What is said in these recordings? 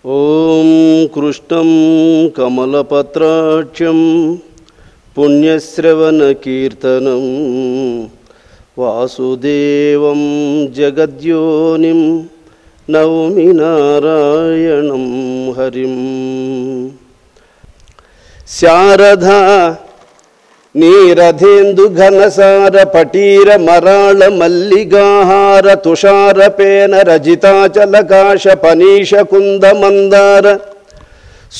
ఓం కృష్ణం కమలపత్రాక్షం పుణ్యశ్రవణకీర్తనం వాసుదేవం జగద్యోనిం నౌమి నారాయణం హరిం. శారదా నీరధేందు ఘనసార పటీర మరాళ మల్లిగాహార తుషారపేన రజితాచలకాశ పనీష కుంద మందార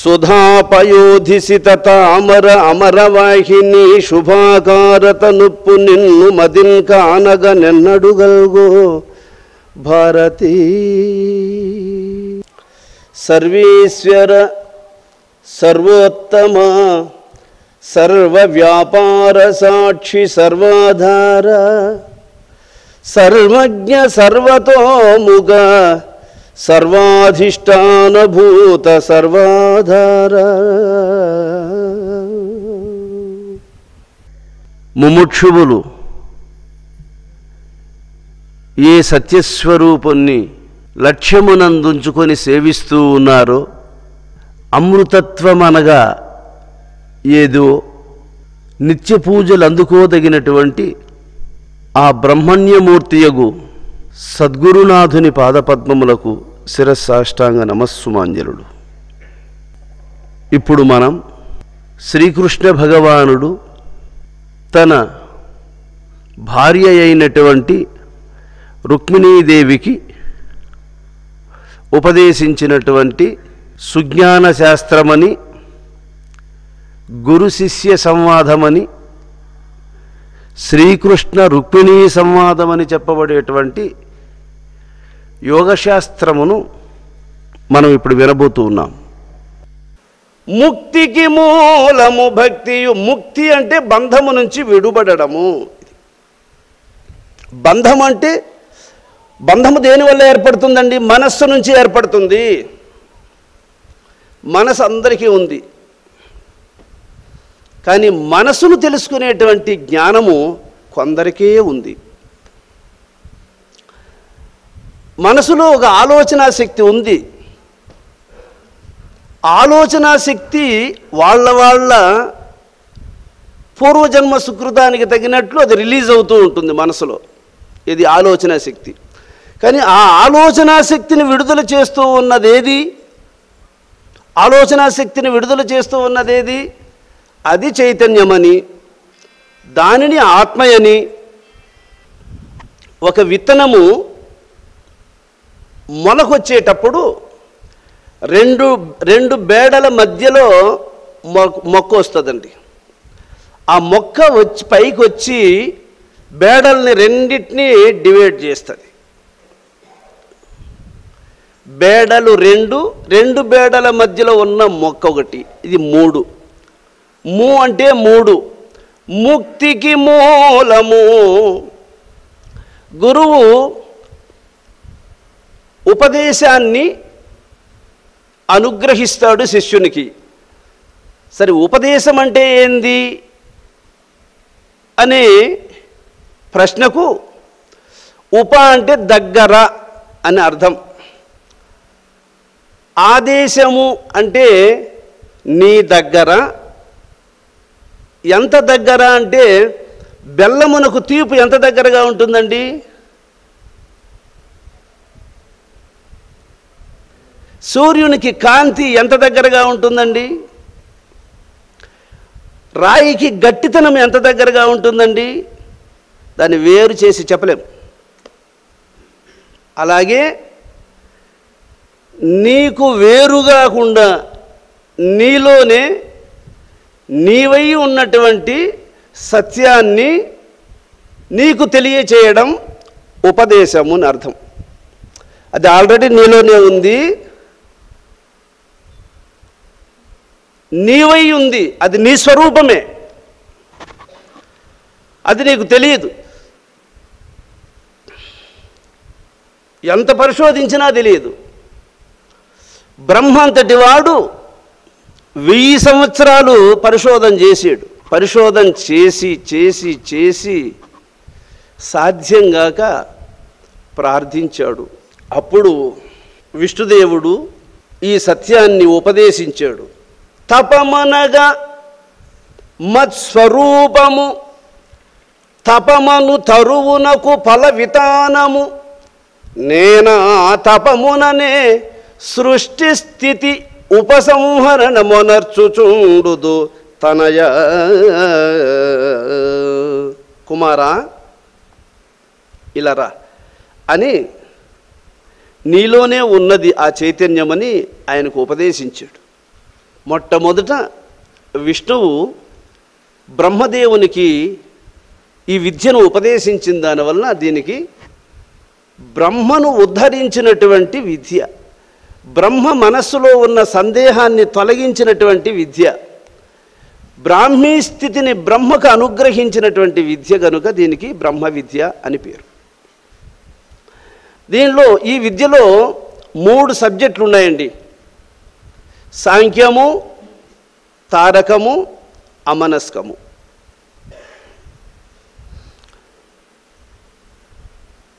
సుధాపయోధిసిత తామర అమరవాహిని శుభాకారత నుప్పు నిన్ను మదిన్ కానగ నెన్నడుగల్గో భారతీ. సర్వేశ్వర సర్వోత్తమ సర్వవ్యాపార సాక్షి సర్వాధార సర్వజ్ఞ సర్వతోముఖ సర్వాధిష్టానభూత సర్వాధార. ముముక్షువులు ఏ సత్యస్వరూపుణ్ణి లక్ష్యమునందుంచుకొని సేవిస్తూ ఉన్నారో, అమృతత్వమనగా ఏదో నిత్య పూజలు అందుకోదగినటువంటి ఆ బ్రహ్మణ్యమూర్తియగు సద్గురునాథుని పాదపద్మములకు శిరస్సాష్టాంగ నమస్సుమాంజలుడు. ఇప్పుడు మనం శ్రీకృష్ణ భగవానుడు తన భార్య అయినటువంటి రుక్మిణీదేవికి ఉపదేశించినటువంటి సుజ్ఞాన శాస్త్రమని, గురు శిష్య సంవాదమని, శ్రీకృష్ణ రుక్మిణీ సంవాదమని చెప్పబడేటువంటి యోగశాస్త్రమును మనం ఇప్పుడు వినబోతూ ఉన్నాం. ముక్తికి మూలము భక్తియు. ముక్తి అంటే బంధము నుంచి విడుబడము. బంధం అంటే బంధము దేనివల్ల ఏర్పడుతుందండి? మనస్సు నుంచి ఏర్పడుతుంది. మనసు అందరికీ ఉంది, కానీ మనసును తెలుసుకునేటువంటి జ్ఞానము కొందరికే ఉంది. మనసులో ఒక ఆలోచనా శక్తి ఉంది. ఆలోచనా శక్తి వాళ్ళ పూర్వజన్మ సుకృతానికి తగినట్లు అది రిలీజ్ అవుతూ ఉంటుంది మనసులో. ఇది ఆలోచనా శక్తి. కానీ ఆ ఆలోచనా శక్తిని విడుదల చేస్తూ ఉన్నదేది? ఆలోచనా శక్తిని విడుదల చేస్తూ ఉన్నదేది? అది చైతన్యమని, దానిని ఆత్మయని. ఒక విత్తనము మొలకొచ్చేటప్పుడు రెండు బేడల మధ్యలో మొక్క వస్తుందండి. ఆ మొక్క పైకి వచ్చి బేడల్ని రెండింటినీ డివైడ్ చేస్తుంది. బేడలు రెండు బేడల మధ్యలో ఉన్న మొక్క ఒకటి. ఇది మూడు. అంటే మూడు. ముక్తికి మూలము. గురువు ఉపదేశాన్ని అనుగ్రహిస్తాడు శిష్యునికి. సరే, ఉపదేశం అంటే ఏంది అనే ప్రశ్నకు ఉప అంటే దగ్గర అని అర్థం. ఆదేశము అంటే నీ దగ్గర. ఎంత దగ్గర అంటే బెల్లమునకు తీపి ఎంత దగ్గరగా ఉంటుందండి? సూర్యునికి కాంతి ఎంత దగ్గరగా ఉంటుందండి? రాయికి గట్టితనం ఎంత దగ్గరగా ఉంటుందండి? దాన్ని వేరు చేసి చెప్పలేం. అలాగే నీకు వేరుగాకుండా నీలోనే నీవై ఉన్నటువంటి సత్యాన్ని నీకు తెలియచేయడం ఉపదేశము అని అర్థం. అది ఆల్రెడీ నీలోనే ఉంది, నీవై ఉంది, అది నీ స్వరూపమే. అది నీకు తెలియదు. ఎంత పరిశోధించినా తెలియదు. బ్రహ్మ అంతటి వాడు 1000 సంవత్సరాలు పరిశోధన చేసాడు. పరిశోధన చేసి చేసి చేసి సాధ్యం కాక ప్రార్థించాడు. అప్పుడు విష్ణుదేవుడు ఈ సత్యాన్ని ఉపదేశించాడు. తపమనగా మత్స్వరూపము, తపమను తరువునకు ఫల వితానము, నేనా తపముననే సృష్టి స్థితి ఉపసంహరణ మొనర్చుచుండుదు తనయ. కుమారా ఇలారా అని నీలోనే ఉన్నది ఆ చైతన్యమని ఆయనకు ఉపదేశించాడు. మొట్టమొదట విష్ణువు బ్రహ్మదేవునికి ఈ విద్యను ఉపదేశించిన దానివల్ల దీనికి బ్రహ్మను ఉద్ధరించినటువంటి విద్య, బ్రహ్మ మనస్సులో ఉన్న సందేహాన్ని తొలగించినటువంటి విద్య, బ్రాహ్మీ స్థితిని బ్రహ్మకు అనుగ్రహించినటువంటి విద్య కనుక దీనికి బ్రహ్మ విద్య అని పేరు. దీనిలో ఈ విద్యలో 3 సబ్జెక్టులు ఉన్నాయండి. సాంఖ్యము, తారకము, అమనస్కము.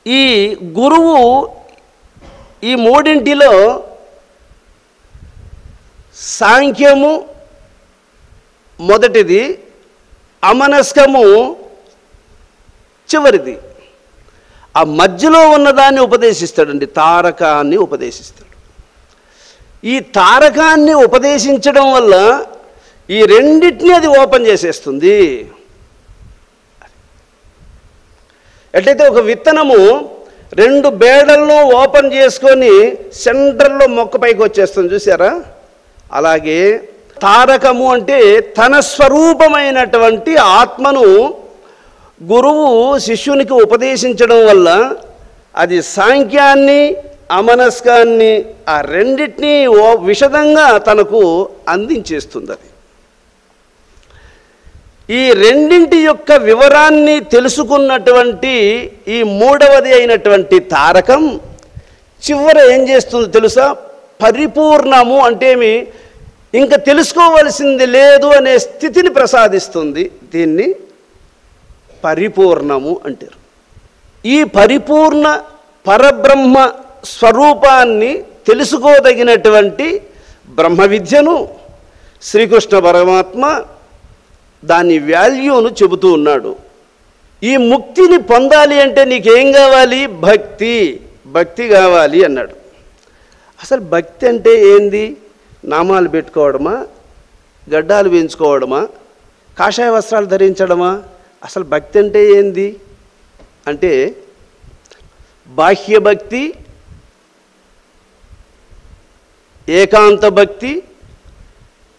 ఈ గురువు ఈ 3 సాంఖ్యము మొదటిది, అమనస్కము చివరిది. ఆ మధ్యలో ఉన్నదాన్ని ఉపదేశిస్తాడండి, తారకాన్ని ఉపదేశిస్తాడు. ఈ తారకాన్ని ఉపదేశించడం వల్ల ఈ రెండింటినీ అది ఓపెన్ చేసేస్తుంది. ఎట్లయితే ఒక విత్తనము 2 బేడలను ఓపెన్ చేసుకొని సెంటర్లో మొక్క పైకి వచ్చేస్తుంది చూసారా, అలాగే తారకము అంటే తన స్వరూపమైనటువంటి ఆత్మను గురువు శిష్యునికి ఉపదేశించడం వల్ల అది సాంఖ్యాన్ని అమనస్కాన్ని ఆ రెండింటినీ విశదంగా తనకు అందించేస్తుంది. అది ఈ రెండింటి యొక్క వివరాన్ని తెలుసుకున్నటువంటి ఈ 3వది అయినటువంటి తారకం చివర ఏం చేస్తుందో తెలుసా? పరిపూర్ణము అంటే ఇంకా తెలుసుకోవలసింది లేదు అనే స్థితిని ప్రసాదిస్తుంది. దీన్ని పరిపూర్ణము అంటారు. ఈ పరిపూర్ణ పరబ్రహ్మ స్వరూపాన్ని తెలుసుకోదగినటువంటి బ్రహ్మ విద్యను శ్రీకృష్ణ పరమాత్మ దాని వాల్యూను చెబుతూ ఉన్నాడు. ఈ ముక్తిని పొందాలి అంటే నీకేం కావాలి? భక్తి. భక్తి కావాలి అన్నాడు. అసలు భక్తి అంటే ఏంది? నామాలు పెట్టుకోవడమా, గడ్డాలు పెంచుకోవడమా, కాషాయ వస్త్రాలు ధరించడమా? అసలు భక్తి అంటే ఏంది అంటే బాహ్య భక్తి, ఏకాంత భక్తి,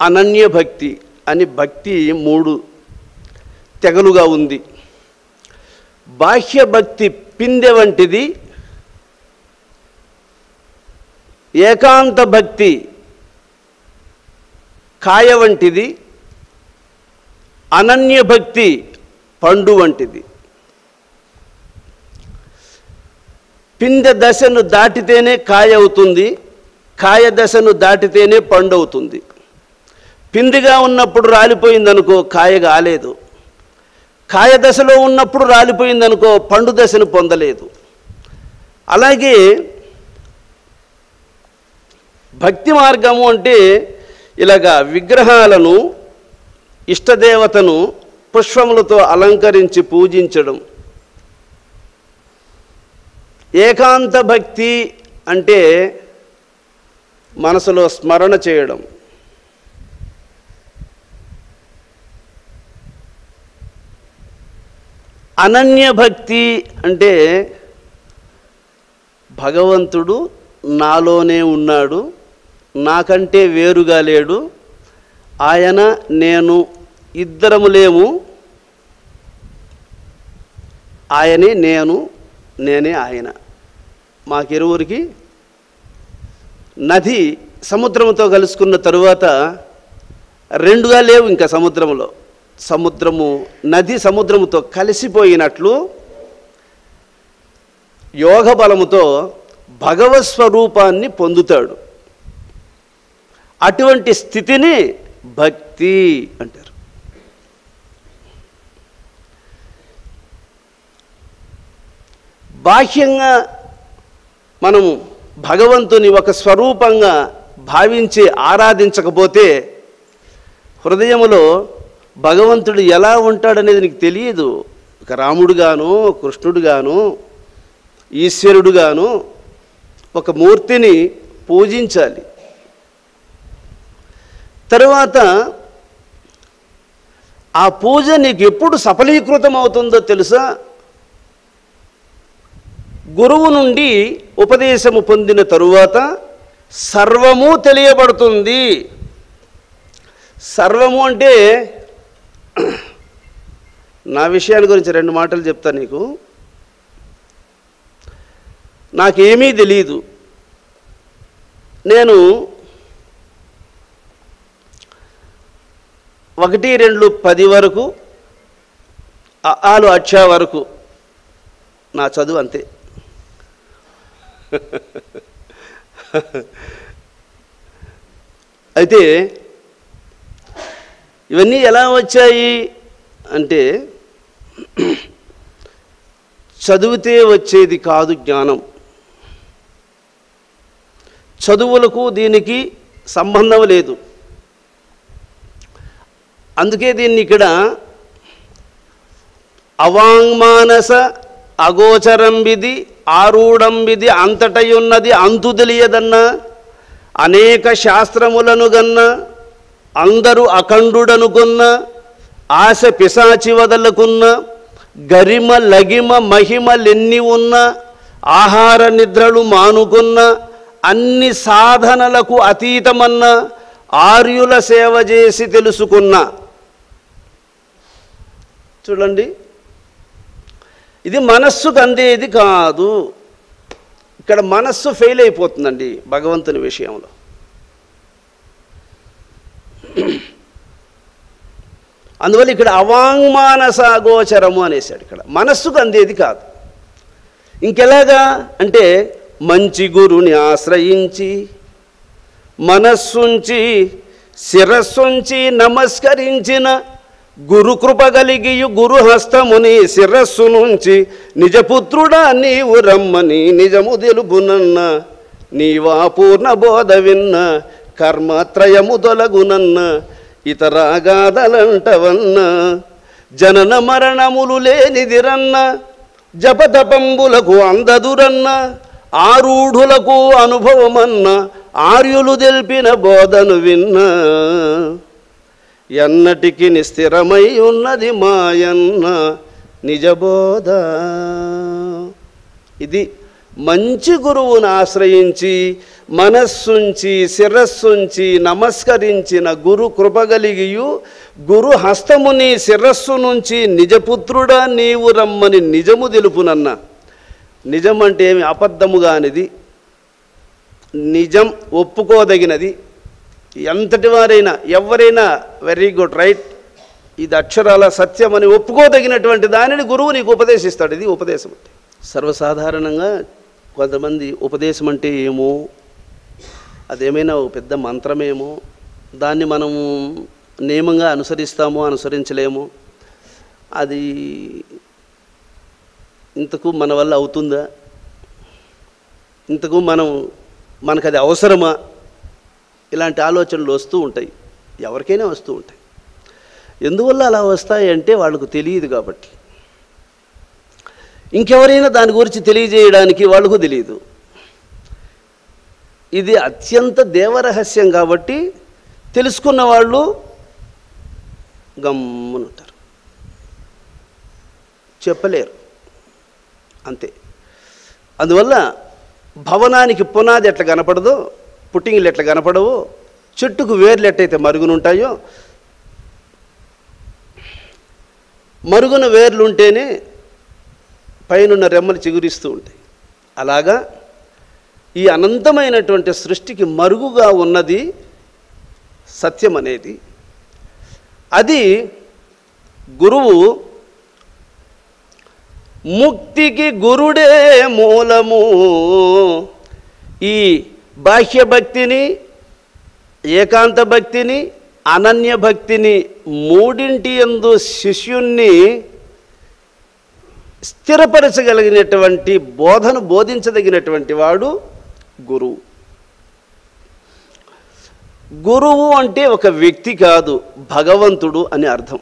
అనన్య భక్తి అని భక్తి 3 తెగలుగా ఉంది. బాహ్య భక్తి పిందె వంటిది, ఏకాంత భక్తి కాయ వంటిది, అనన్య భక్తి పండు వంటిది. పిందె దశను దాటితేనే కాయ అవుతుంది, కాయ దశను దాటితేనే పండు అవుతుంది. పిందిగా ఉన్నప్పుడు రాలిపోయిందనుకో కాయ కాలేదు, కాయ దశలో ఉన్నప్పుడు రాలిపోయిందనుకో పండు దశను పొందలేదు. అలాగే భక్తి మార్గము అంటే ఇలాగా విగ్రహాలను, ఇష్టదేవతను పుష్పములతో అలంకరించి పూజించడం. ఏకాంత భక్తి అంటే మనసులో స్మరణ చేయడం. అనన్య భక్తి అంటే భగవంతుడు నాలోనే ఉన్నాడు, నాకంటే వేరుగా లేడు, ఆయన నేను ఇద్దరము లేము, ఆయనే నేను, నేనే ఆయన. మాకిరువురికి నది సముద్రంతో కలుసుకున్న తరువాత 2గా లేవు ఇంకా సముద్రంలో. నది సముద్రముతో కలిసిపోయినట్లు యోగ బలముతో భగవత్ స్వరూపాన్ని పొందుతాడు. అటువంటి స్థితిని భక్తి అంటారు. బాహ్యంగా మనం భగవంతుని ఒక స్వరూపంగా భావించి ఆరాధించకపోతే హృదయములో భగవంతుడు ఎలా ఉంటాడనేది నీకు తెలియదు. ఒక రాముడుగాను, కృష్ణుడుగాను, ఈశ్వరుడుగాను ఒక మూర్తిని పూజించాలి. తరువాత ఆ పూజ నీకు ఎప్పుడు సఫలీకృతం అవుతుందో తెలుసా? గురువు నుండి ఉపదేశము పొందిన తరువాత సర్వము తెలియబడుతుంది. సర్వము అంటే నా విషయాల గురించి 2 మాటలు చెప్తా నీకు. నాకేమీ తెలియదు. నేను 1, 2, 10 వరకు, ఆలు అక్ష వరకు నా చదువు అంతే. అయితే ఇవన్నీ ఎలా వచ్చాయి అంటే చదివితే వచ్చేది కాదు జ్ఞానం. చదువులకు దీనికి సంబంధం లేదు. అందుకే దీన్ని ఇక్కడ అవాంగ్మానస అగోచరంబిది ఆరూఢంబిది అంతటయున్నది అంతు తెలియదన్న అనేక శాస్త్రములను గన్న అందరూ అఖండుడనుకున్న ఆశ పిశాచి వదలకున్న గరిమ లగిమ మహిమలెన్ని ఉన్న ఆహార నిద్రలు మానుకున్న అన్ని సాధనలకు అతీతమన్న ఆర్యుల సేవ చేసి తెలుసుకున్న. చూడండి, ఇది మనస్సుకు అందేది కాదు. ఇక్కడ మనస్సు ఫెయిల్ అయిపోతుందండి భగవంతుని విషయంలో. అందువల్ల ఇక్కడ అవాంగ్మానస అగోచరము అనేసాడు. ఇక్కడ మనస్సుకు అందేది కాదు. ఇంకెలాగా అంటే మంచి గురుని ఆశ్రయించి మనస్సుంచి శిరస్సుంచి నమస్కరించిన గురు కృప కలిగియు గురు హస్తముని శిరస్సు నుంచి నిజపుత్రుడా నీవు రమ్మని నిజము తెలుపునన్న నీవా పూర్ణ బోధ విన్న కర్మత్రయము తొలగునన్న ఇతరాగాదలంటవన్న జనన మరణములు లేనిదిరన్న జపతపంబులకు అందదురన్న ఆరూఢులకు అనుభవమన్న ఆర్యులు తెలిపిన బోధను విన్న ఎన్నటికి నిస్థిరమై ఉన్నది మాయన్న నిజబోధ. ఇది మంచి గురువును ఆశ్రయించి మనస్సుంచి శిరస్సుంచి నమస్కరించిన గురు కృపగలిగియు గురు హస్తముని శిరస్సు నుంచి నిజపుత్రుడా నీవు రమ్మని నిజము తెలుపునన్న. నిజం అంటే ఏమి? అబద్ధము కానిది, నిజం ఒప్పుకోదగినది. ఎంతటి వారైనా ఎవరైనా వెరీ గుడ్ రైట్, ఇది అక్షరాల సత్యం అని ఒప్పుకోదగినటువంటి దానిని గురువు నీకు ఉపదేశిస్తాడు. ఇది ఉపదేశం అంటే. సర్వసాధారణంగా కొంతమంది ఉపదేశం అంటే ఏమో, అదేమైనా పెద్ద మంత్రమేమో, దాన్ని మనము నియమంగా అనుసరిస్తామో అనుసరించలేమో, అది ఇంతకు మన వల్ల అవుతుందా, ఇంతకు మనకు అది అవసరమా, ఇలాంటి ఆలోచనలు వస్తూ ఉంటాయి. ఎవరికైనా వస్తూ ఉంటాయి. ఎందువల్ల అలా వస్తాయి అంటే వాళ్ళకు తెలియదు కాబట్టి. ఇంకెవరైనా దాని గురించి తెలియజేయడానికి వాళ్ళకు తెలియదు. ఇది అత్యంత దేవరహస్యం కాబట్టి తెలుసుకున్న వాళ్ళు గమ్మునుంటారు, చెప్పలేరు, అంతే. అందువల్ల భవనానికి పునాది ఎట్లా కనపడదో, పుట్టింగిలు ఎట్లా కనపడవో, చెట్టుకు వేర్లు ఎట్టయితే మరుగునుంటాయో, మరుగున వేర్లు ఉంటేనే పైనున్న రెమ్మలు చిగురిస్తూ ఉంటాయి. అలాగా ఈ అనంతమైనటువంటి సృష్టికి మరుగుగా ఉన్నది సత్యం అనేది. అది గురువు ముక్తికి గురుడే మూలము. ఈ బాహ్య భక్తిని, ఏకాంత భక్తిని, అనన్య భక్తిని మూడింటి యందు శిష్యుణ్ణి స్థిరపరచగలిగినటువంటి బోధను బోధించదగినటువంటి వాడు గురువు. గురువు అంటే ఒక వ్యక్తి కాదు, భగవంతుడు అని అర్థం.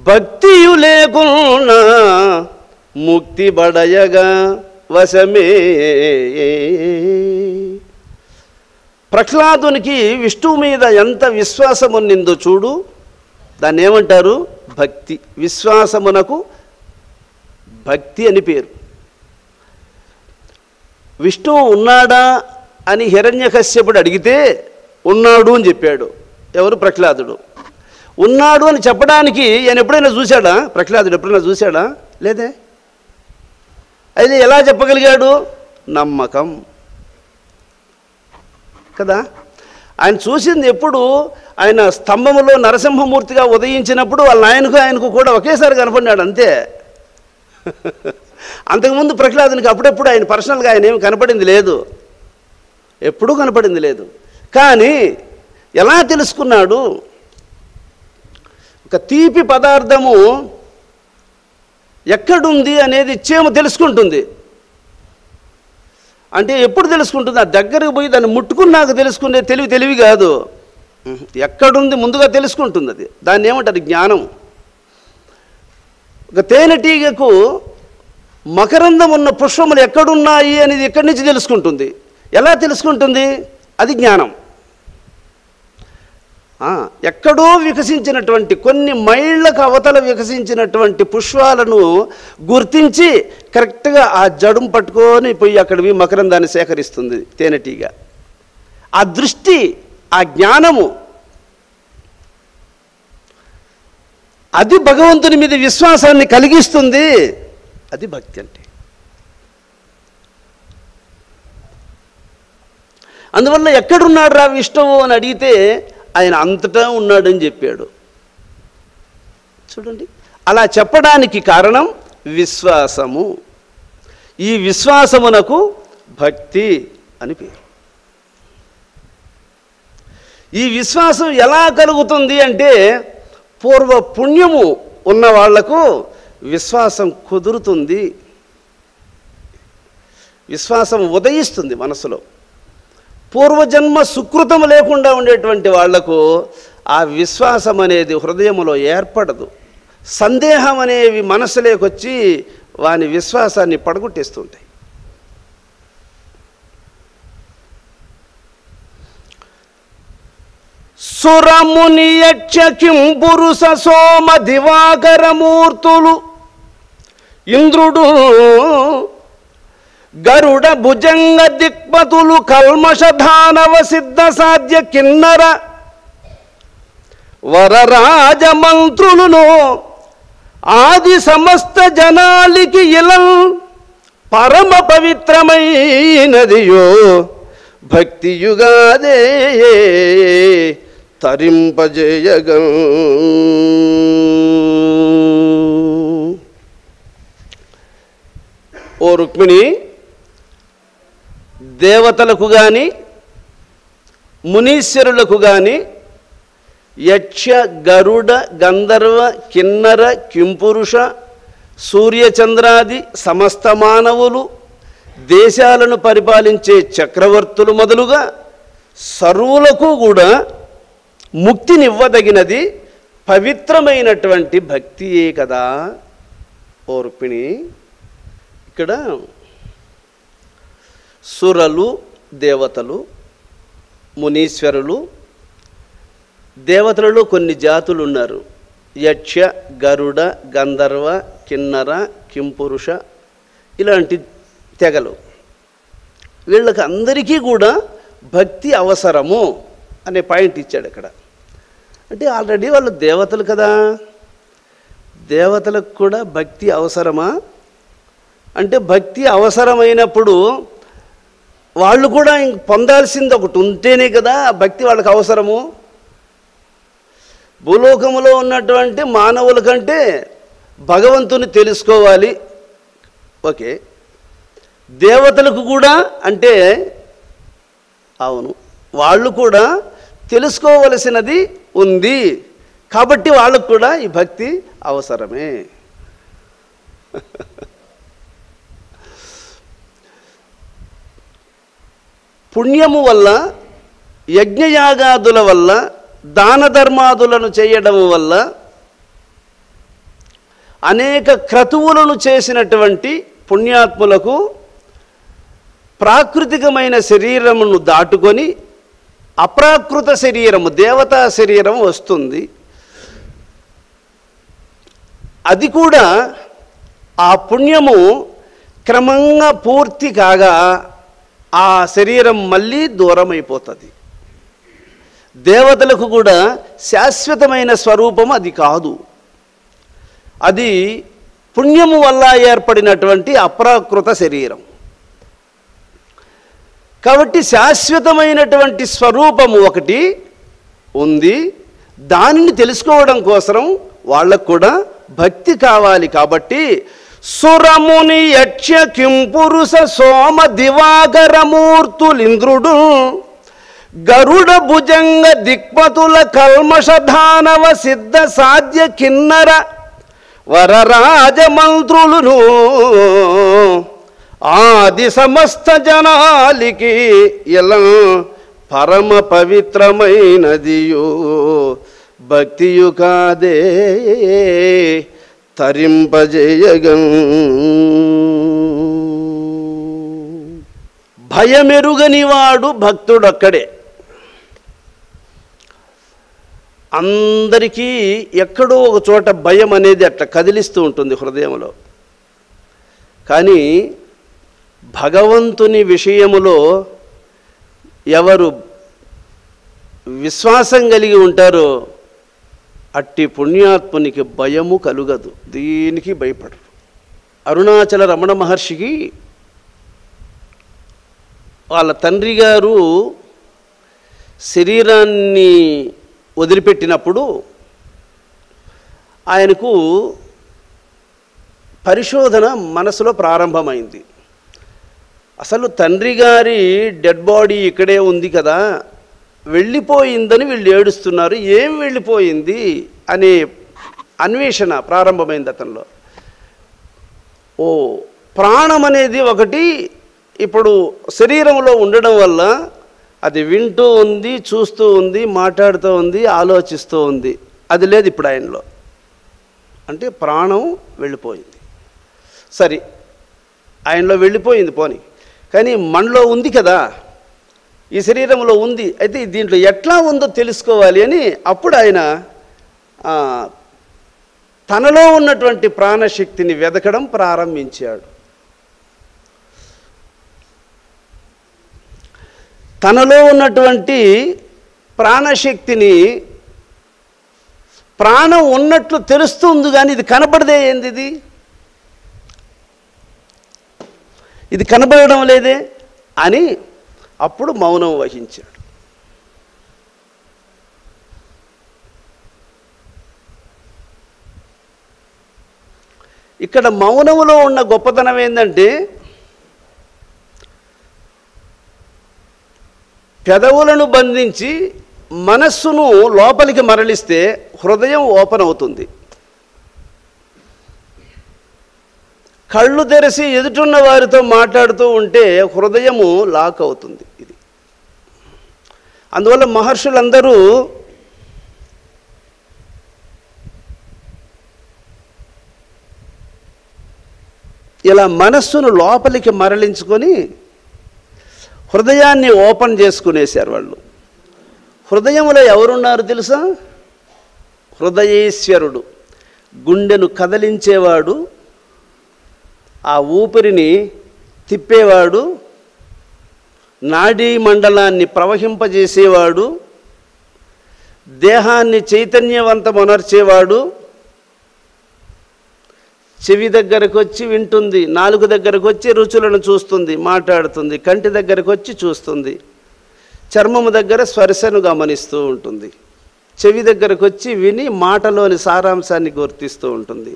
భక్తియు లేకున్నా ముక్తి బడయగా వశమే. ప్రహ్లాదునికి విష్ణువు మీద ఎంత విశ్వాసం ఉన్నిందో చూడు. దాన్ని ఏమంటారు? భక్తి. విశ్వాసమునకు భక్తి అని పేరు. విష్ణువు ఉన్నాడా అని హిరణ్యకశ్యపుడు అడిగితే ఉన్నాడు అని చెప్పాడు. ఎవరు? ప్రహ్లాదుడు. ఉన్నాడు అని చెప్పడానికి ఆయన ఎప్పుడైనా చూశాడా? ప్రహ్లాదుడు ఎప్పుడైనా చూశాడా? లేదే. అయితే ఎలా చెప్పగలిగాడు? నమ్మకం కదా. ఆయన చూసింది ఎప్పుడు? ఆయన స్తంభములో నరసింహమూర్తిగా ఉదయించినప్పుడు వాళ్ళ ఆయనకు కూడా ఒకేసారి కనపడినాడు, అంతే. అంతకుముందు ప్రహ్లాదునికి అప్పుడెప్పుడు ఆయన పర్సనల్గా ఆయన ఏమి కనపడింది లేదు, ఎప్పుడూ కనపడింది లేదు. కానీ ఎలా తెలుసుకున్నాడు? ఒక తీపి పదార్థము ఎక్కడుంది అనేది చీమ తెలుసుకుంటుంది. అంటే ఎప్పుడు తెలుసుకుంటుంది? ఆ దగ్గరకు పోయి దాన్ని ముట్టుకున్నాక తెలుసుకునే తెలివి కాదు. ఎక్కడుంది ముందుగా తెలుసుకుంటుంది. అది దాన్ని ఏమంటారు? జ్ఞానం. ఒక తేనెటీగకు మకరందం ఉన్న పుష్పములు ఎక్కడున్నాయి అనేది ఎక్కడి నుంచి తెలుసుకుంటుంది. ఎలా తెలుసుకుంటుంది? అది జ్ఞానం. ఎక్కడో వికసించినటువంటి కొన్ని మైళ్ళకు అవతల వికసించినటువంటి పుష్పాలను గుర్తించి కరెక్ట్గా ఆ జడుం పట్టుకొని పోయి అక్కడివి మకరందాన్ని సేకరిస్తుంది తేనెటీగ. ఆ దృష్టి, ఆ జ్ఞానము, అది భగవంతుని మీద విశ్వాసాన్ని కలిగిస్తుంది. అది భక్తి అంటే. అందువల్ల ఎక్కడున్నాడు రా విష్ణువు అని అడిగితే ఆయన అంతటా ఉన్నాడని చెప్పాడు. చూడండి, అలా చెప్పడానికి కారణం విశ్వాసము. ఈ విశ్వాసమునకు భక్తి అని పేరు. ఈ విశ్వాసం ఎలా కలుగుతుంది అంటే పూర్వ పుణ్యము ఉన్న వాళ్లకు విశ్వాసం కుదురుతుంది, విశ్వాసం ఉదయిస్తుంది మనసులో. పూర్వజన్మ సుకృతం లేకుండా ఉండేటువంటి వాళ్లకు ఆ విశ్వాసం అనేది హృదయంలో ఏర్పడదు. సందేహం అనేవి మనసులోకొచ్చి వాని విశ్వాసాన్ని పడగొట్టేస్తుంటాయి. సురముని యక్ష కింపురుష సోమ దివాకరమూర్తులు ఇంద్రుడు గరుడ భుజంగ దిక్పతులు కల్మషధానవ సిద్ధ సాధ్య కిన్నర వరరాజమంత్రులను ఆది సమస్త జనాలికి ఇలల్ పరమ పవిత్రమైనదియో భక్తియుగాదే తరింపజేయగం. ఓ రుక్మిణి, దేవతలకు కానీ మునీశ్వరులకు కానీ యక్ష గరుడ గంధర్వ కిన్నర కింపురుష సూర్యచంద్రాది సమస్త మానవులు, దేశాలను పరిపాలించే చక్రవర్తులు మొదలుగా సర్వులకు కూడా ముక్తినివ్వదగినది పవిత్రమైనటువంటి భక్తియే కదా. ఓ రుక్మిణి, ఇక్కడ సురలు, దేవతలు, మునీశ్వరులు, దేవతలలో కొన్ని జాతులు ఉన్నారు. యక్ష గరుడ గంధర్వ కిన్నర కింపురుష ఇలాంటి తెగలు. వీళ్ళకి అందరికీ కూడా భక్తి అవసరము అనే పాయింట్ ఇచ్చాడు ఇక్కడ. అంటే ఆల్రెడీ వాళ్ళు దేవతలు కదా, దేవతలకు కూడా భక్తి అవసరమా అంటే భక్తి అవసరమైనప్పుడు వాళ్ళు కూడా పొందాల్సింది ఒకటి ఉంటేనే కదా భక్తి వాళ్ళకి అవసరము. భూలోకములో ఉన్నటువంటి మానవుల కంటే భగవంతుని తెలుసుకోవాలి, ఓకే. దేవతలకు కూడా అంటే అవును, వాళ్ళు కూడా తెలుసుకోవలసినది ఉంది కాబట్టి వాళ్ళకు కూడా ఈ భక్తి అవసరమే. పుణ్యము వల్ల, యజ్ఞయాగాదుల వల్ల, దాన ధర్మాదులను చేయడం వల్ల, అనేక క్రతువులను చేసినటువంటి పుణ్యాత్ములకు ప్రాకృతికమైన శరీరమును దాటుకొని అప్రాకృత శరీరము, దేవతా శరీరం వస్తుంది. అది కూడా ఆ పుణ్యము క్రమంగా పూర్తి కాగా ఆ శరీరం మళ్ళీ దూరం అయిపోతుంది. దేవతలకు కూడా శాశ్వతమైన స్వరూపం అది కాదు. అది పుణ్యము వల్ల ఏర్పడినటువంటి అప్రాకృత శరీరం. కాబట్టి శాశ్వతమైనటువంటి స్వరూపము ఒకటి ఉంది. దానిని తెలుసుకోవడం కోసం వాళ్ళకు కూడా భక్తి కావాలి. కాబట్టి సురముని యక్ష కింపురుష సోమ దివాకరమూర్తులింద్రుడు గరుడ భుజంగ దిక్పతుల కల్మషధానవ సిద్ధ సాధ్య కిన్నర వరరాజమంత్రులును ఆది సమస్త జనాలికి ఇలా పరమ పవిత్రమైనదియో భక్తియు కాదే తరింపజేయగన్. భయమెరుగనివాడు భక్తుడొక్కడే. అందరికీ ఎక్కడో ఒక చోట భయం అనేది అట్లా కదిలిస్తూ ఉంటుంది హృదయంలో. కానీ భగవంతుని విషయములో ఎవరు విశ్వాసం కలిగి ఉంటారో అట్టి పుణ్యాత్మునికి భయము కలుగదు, దీనికి భయపడరు. అరుణాచల రమణ మహర్షికి వాళ్ళ తండ్రి గారు శరీరాన్ని వదిలిపెట్టినప్పుడు ఆయనకు పరిశోధన మనసులో ప్రారంభమైంది. అసలు తండ్రి గారి డెడ్ బాడీ ఇక్కడే ఉంది కదా, వెళ్ళిపోయిందని వీళ్ళు ఏడుస్తున్నారు, ఏం వెళ్ళిపోయింది అనే అన్వేషణ ప్రారంభమైంది అతనిలో. ఓ ప్రాణం అనేది ఒకటి ఇప్పుడు శరీరంలో ఉండడం వల్ల అది వింటూ ఉంది, చూస్తూ ఉంది, మాట్లాడుతూ ఉంది, ఆలోచిస్తూ ఉంది. అది లేదు ఇప్పుడు ఆయనలో. అంటే ప్రాణం వెళ్ళిపోయింది. సరే, ఆయనలో వెళ్ళిపోయింది పోని, కానీ మనలో ఉంది కదా, ఈ శరీరంలో ఉంది. అయితే దీంట్లో ఎట్లా ఉందో తెలుసుకోవాలి అని అప్పుడు ఆయన తనలో ఉన్నటువంటి ప్రాణశక్తిని వెదకడం ప్రారంభించాడు. తనలో ఉన్నటువంటి ప్రాణశక్తిని, ప్రాణం ఉన్నట్లు తెలుస్తుంది కానీ ఇది కనబడదే. ఏంది ఇది కనబడడం లేదే అని అప్పుడు మౌనం వహించాడు. ఇక్కడ మౌనములో ఉన్న గొప్పతనం ఏంటంటే పెదవులను బంధించి మనస్సును లోపలికి మరలిస్తే హృదయం ఓపెన్ అవుతుంది. కళ్ళు తెరిచి ఎదుటున్న వారితో మాట్లాడుతూ ఉంటే హృదయము లాక్ అవుతుంది. ఇది అందువల్ల మహర్షులందరూ ఇలా మనస్సును లోపలికి మరలించుకొని హృదయాన్ని ఓపెన్ చేసుకునేశారు వాళ్ళు. హృదయంలో ఎవరున్నారు తెలుసా? హృదయేశ్వరుడు, గుండెను కదిలించేవాడు, ఆ ఊపిరిని తిప్పేవాడు, నాడీ మండలాన్ని ప్రవహింపజేసేవాడు, దేహాన్ని చైతన్యవంతమనర్చేవాడు. చెవి దగ్గరకు వచ్చి వింటుంది, నాలుగు దగ్గరకు వచ్చి రుచులను చూస్తుంది, మాట్లాడుతుంది, కంటి దగ్గరకు వచ్చి చూస్తుంది, చర్మము దగ్గర స్పర్శను గమనిస్తూ ఉంటుంది, చెవి దగ్గరకు వచ్చి విని మాటలోని సారాంశాన్ని గుర్తిస్తూ ఉంటుంది.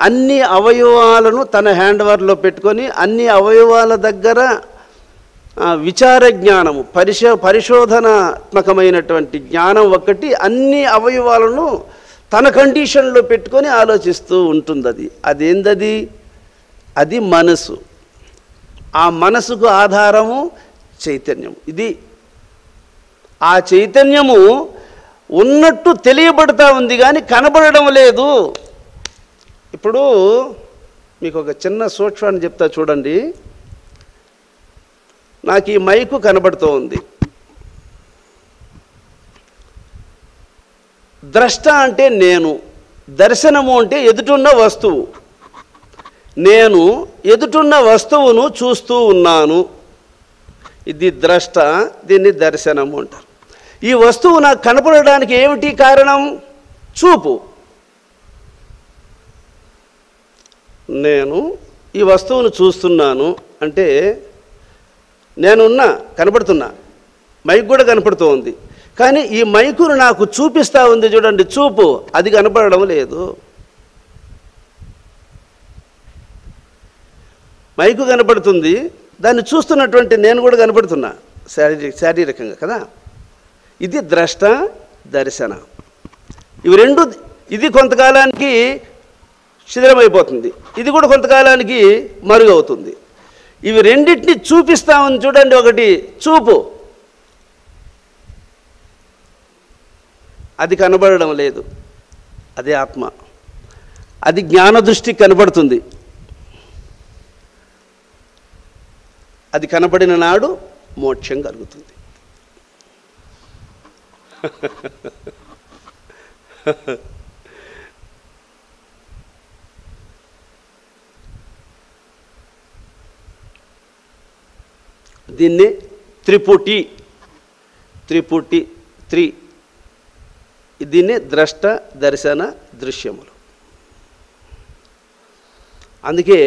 అన్ని అవయవాలను తన హ్యాండ్ ఓవర్లో పెట్టుకొని అన్ని అవయవాల దగ్గర విచార జ్ఞానము, పరిశోధనాత్మకమైనటువంటి జ్ఞానం ఒకటి అన్ని అవయవాలను తన కండిషన్లో పెట్టుకొని ఆలోచిస్తూ ఉంటుంది. అదేందది? అది మనసు. ఆ మనసుకు ఆధారము చైతన్యం. ఇది ఆ చైతన్యము ఉన్నట్టు తెలియబడతా ఉంది కానీ కనబడడం లేదు. ఇప్పుడు మీకు ఒక చిన్న సూక్ష్మాన్ని చెప్తా చూడండి. నాకు ఈ మైకు కనబడుతూ ఉంది. ద్రష్ట అంటే నేను, దర్శనము అంటే ఎదుటున్న వస్తువు. నేను ఎదుటున్న వస్తువును చూస్తూ ఉన్నాను, ఇది ద్రష్ట, దీన్ని దర్శనము అంటారు. ఈ వస్తువు నాకు కనపడడానికి ఏమిటి కారణం? చూపు. నేను ఈ వస్తువును చూస్తున్నాను అంటే నేనున్నా, కనపడుతున్నా, మైక్ కూడా కనపడుతూ ఉంది. కానీ ఈ మైకును నాకు చూపిస్తూ ఉంది చూడండి, చూపు, అది కనపడడం లేదు. మైకు కనపడుతుంది, దాన్ని చూస్తున్నటువంటి నేను కూడా కనపడుతున్నా శారీరకంగా కదా. ఇది ద్రష్ట, దర్శన. ఇవి రెండు. ఇది కొంతకాలానికి శిథిలమైపోతుంది, ఇది కూడా కొంతకాలానికి మరుగవుతుంది. ఇవి రెండింటిని చూపిస్తామని చూడండి. ఒకటి చూపు, అది కనబడడం లేదు, అదే ఆత్మ. అది జ్ఞాన దృష్టికి కనబడుతుంది. అది కనబడిన నాడు మోక్షం కలుగుతుంది. దీన్ని త్రిపుటి, దీన్ని ద్రష్ట, దర్శన, దృశ్యములు. అందుకే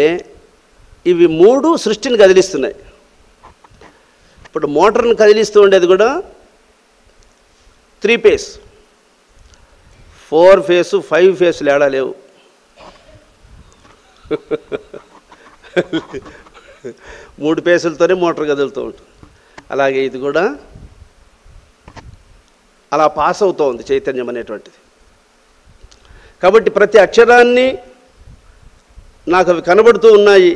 ఇవి మూడు సృష్టిని కదిలిస్తున్నాయి. ఇప్పుడు మోటార్ని కదిలిస్తూ ఉండేది కూడా 3 ఫేస్, 4 ఫేస్, 5 ఫేస్లు ఏడా లేవు. 3 ఫేసులతోనే మోటార్ కదులుతూ ఉంటుంది. అలాగే ఇది కూడా అలా పాస్ అవుతూ ఉంది చైతన్యం అనేటువంటిది. కాబట్టి ప్రతి అక్షరాన్ని నాకు అవి కనబడుతూ ఉన్నాయి.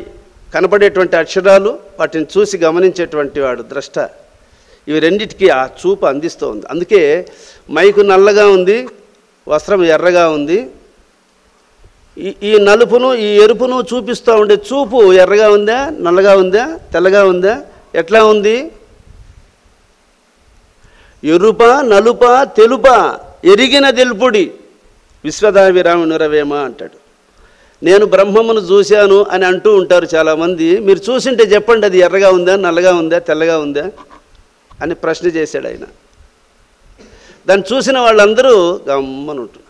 కనబడేటువంటి అక్షరాలు, వాటిని చూసి గమనించేటువంటి వాడు ద్రష్ట. ఇవి రెండిటికి ఆ చూపు అందిస్తూ ఉంది. అందుకే మైకు నల్లగా ఉంది, వస్త్రం ఎర్రగా ఉంది. ఈ నలుపును, ఈ ఎరుపును చూపిస్తూ ఉండే చూపు ఎర్రగా ఉందా, నల్లగా ఉందా, తెల్లగా ఉందా, ఎట్లా ఉంది? ఎరుప, నలుప, తెలుప, ఎరిగిన తెలుపుడి విశ్వదాభిరామునిరవేమ అంటాడు. నేను బ్రహ్మమును చూశాను అని అంటూ ఉంటారు చాలామంది. మీరు చూసింటే చెప్పండి, అది ఎర్రగా ఉందా, నల్లగా ఉందా, తెల్లగా ఉందా అని ప్రశ్న చేశాడు ఆయన. దాన్ని చూసిన వాళ్ళందరూ గమ్మని ఉంటున్నారు.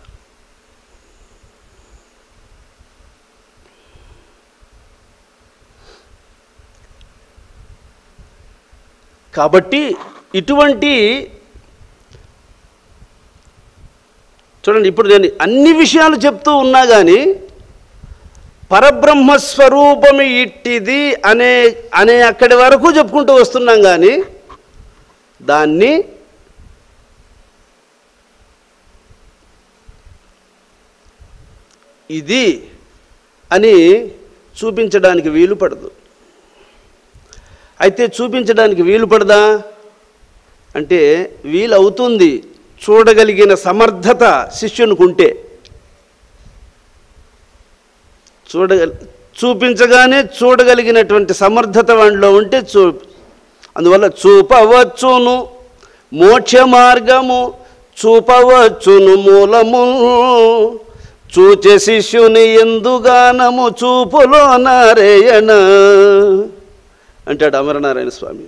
కాబట్టి ఇటువంటి చూడండి, ఇప్పుడు నేను అన్ని విషయాలు చెప్తూ ఉన్నా కానీ పరబ్రహ్మస్వరూపము ఇట్టిది అనే అక్కడి వరకు చెప్పుకుంటూ వస్తున్నాం. కానీ దాన్ని ఇది అని చూపించడానికి వీలు పడదు. అయితే చూపించడానికి వీలు పడదా అంటే వీలవుతుంది, చూడగలిగిన సమర్థత శిష్యునికి ఉంటే. చూపించగానే చూడగలిగినటువంటి సమర్థత వాడిలో ఉంటే అందువల్ల చూపవచ్చును మోక్ష మార్గము, చూపవచ్చును మూలము, చూచే శిష్యుని ఎందుగానము చూపులో నారాయణ అంటాడు అమరనారాయణ స్వామి.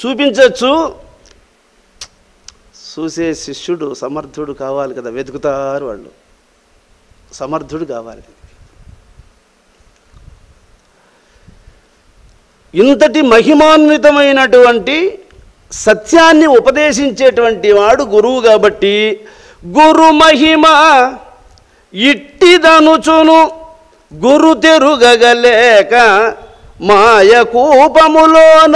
చూపించవచ్చు, చూసే శిష్యుడు సమర్థుడు కావాలి కదా, వెతుకుతారు వాళ్ళు, సమర్థుడు కావాలి. ఇంతటి మహిమాన్వితమైనటువంటి సత్యాన్ని ఉపదేశించేటువంటి వాడు గురువు. కాబట్టి గురు మహిమ ఇట్టిదనుచును గురు తెరుగగలేక మాయ కూపములోన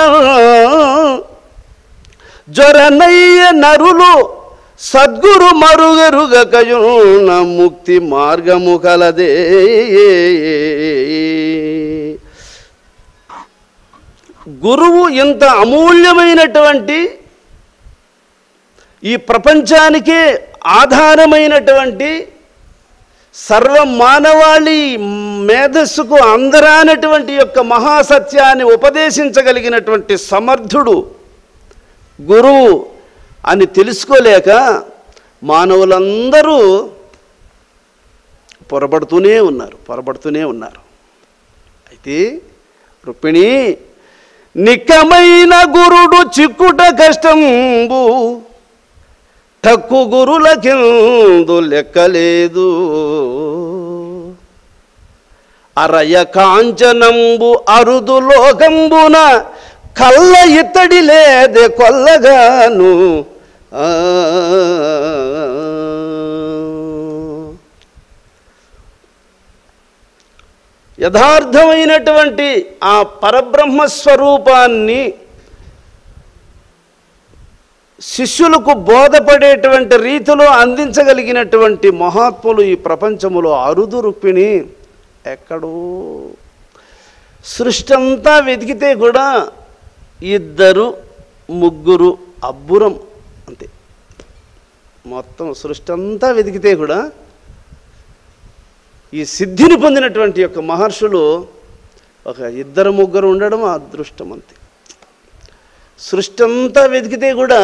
జ్వరనయ్య నరులు సద్గురు మరుగరుగకయున ముక్తి మార్గము కలదే. గురువు ఇంత అమూల్యమైనటువంటి ఈ ప్రపంచానికే ఆధారమైనటువంటి సర్వ మానవాళి మేధస్సుకు అందరానటువంటి యొక్క మహాసత్యాన్ని ఉపదేశించగలిగినటువంటి సమర్థుడు గురువు అని తెలుసుకోలేక మానవులందరూ పొరబడుతూనే ఉన్నారు. అయితే రుక్మిణి, నిక్కమైన గురుడు చిక్కుట కష్టంబు, తక్కు గురులకిందు లెక్కలేదు. అరయ కాంచనంబు అరుదు లోకంబున, కళ్ళ ఇత్తడి లేదే కొల్లగాను. యథార్థమైనటువంటి ఆ పరబ్రహ్మస్వరూపాన్ని శిష్యులకు బోధపడేటువంటి రీతిలో అందించగలిగినటువంటి మహాత్ములు ఈ ప్రపంచములో అరుదు రుక్మిణి. ఎక్కడో సృష్టి అంతా వెతికితే కూడా 2, 3 అబ్బురం అంతే. మొత్తం సృష్టి అంతా వెతికితే కూడా ఈ సిద్ధిని పొందినటువంటి యొక్క మహర్షులు ఒక 2, 3 ఉండడం అదృష్టం అంతే. సృష్టి అంతా వెతికితే కూడా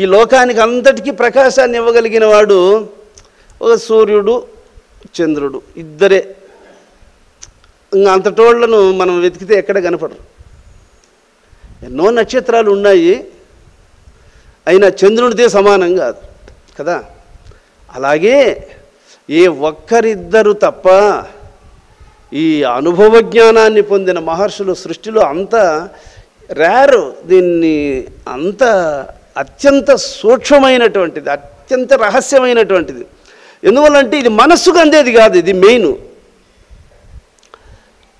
ఈ లోకానికి అంతటికీ ప్రకాశాన్ని ఇవ్వగలిగిన వాడు ఒక సూర్యుడు, చంద్రుడు, 2. ఇంకా అంతటోళ్లను మనం వెతికితే ఎక్కడ కనపడరు. ఎన్నో నక్షత్రాలు ఉన్నాయి, అయినా చంద్రుడితే సమానం కాదు కదా. అలాగే ఏ ఒక్కరిద్దరు తప్ప ఈ అనుభవ జ్ఞానాన్ని పొందిన మహర్షులు సృష్టిలో అంత రేరు. దీన్ని అంత అత్యంత సూక్ష్మమైనటువంటిది, అత్యంత రహస్యమైనటువంటిది. ఎందువల్లంటే ఇది మనస్సుకు అందేది కాదు, ఇది మెయిన్.